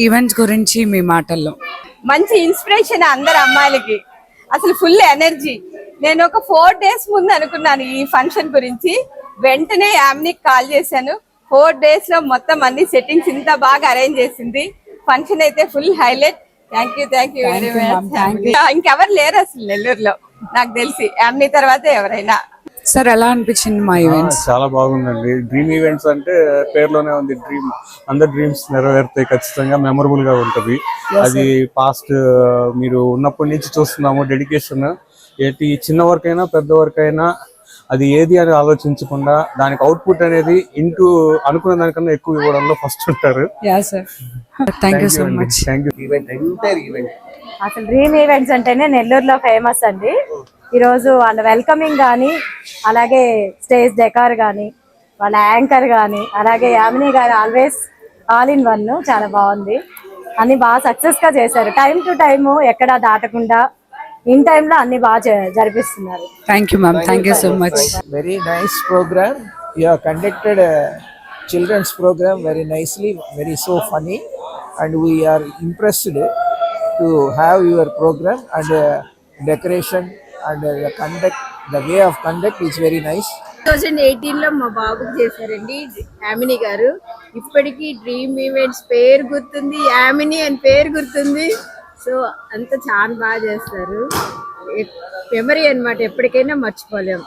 Events గురించి మీ మాటల్లో. మంచి ఇన్స్పిరేషన్ అందరు అమ్మాయిలకి, అసలు ఫుల్ ఎనర్జీ. నేను ఒక 4 days ముందు అనుకున్నాను ఈ ఫంక్షన్ గురించి, వెంటనే యామ్నికి కాల్ చేశాను. 4 days లో మొత్తం అన్ని సెట్టింగ్స్ ఇంత బాగా అరేంజ్ చేసింది. ఫంక్షన్ అయితే full highlight. Thank you very much. ఇంకెవరు లేరు అసలు నెల్లూరులో నాకు తెలిసి, యామ్ని తర్వాత ఎవరైనా. సార్ ఎలా అనిపించింది మా ఈవెంట్స్? చాలా బాగుందండి. డ్రీమ్ ఈవెంట్స్ అంటే పేరులోనే ఉంది డ్రీమ్. అందరు డ్రీమ్స్ నెరవేరుతాయి ఖచ్చితంగా, మెమరబుల్ గా ఉంటది. అది పాస్ట్ మీరు ఉన్నప్పటి నుంచి చూస్తున్నాము డెడికేషన్. ఏంటి చిన్న వర్క్ అయినా పెద్ద వర్క్ అయినా అది ఏది అని ఆలోచించకుండా దానికి అవుట్పుట్ అనేది ఇంటూ అనుకున్న దానికన్నా ఎక్కువ ఇవ్వడంలో ఫస్ట్ ఉంటారు. Thank you so much. అసలు డ్రీమ్ ఈవెంట్స్ అంటేనే నెల్లూరులో ఫేమస్ అండి. ఈరోజు వాళ్ళ వెల్కమింగ్ కానీ, అలాగే స్టేజ్ డెకార్ కానీ, వాళ్ళ యాంకర్ కానీ, అలాగే యామిని గారు ఆల్వేస్ ఆల్ ఇన్ వన్ చాలా బాగుంది. అన్ని బాగా సక్సెస్ గా చేశారు. టైం టు టైము ఎక్కడా దాటకుండా ఇన్ టైమ్ లో అన్ని బాగా జరిపిస్తున్నారు. Thank you ma'am. Thank you so much. Very nice program. You have conducted a children's program very nicely, very so funny, and we are impressed to have your program and decoration and the conduct, the way of conduct is very nice. 2018 లో మా బాబుకి చేశారండి యామిని గారు. ఇప్పటికీ dream events పేరు గుర్తుంది, యామిని అని పేరు గుర్తుంది. సో అంత చాలా బాగా చేస్తారు. మెమరీ అన్నమాట, ఎప్పటికైనా మర్చిపోలేము.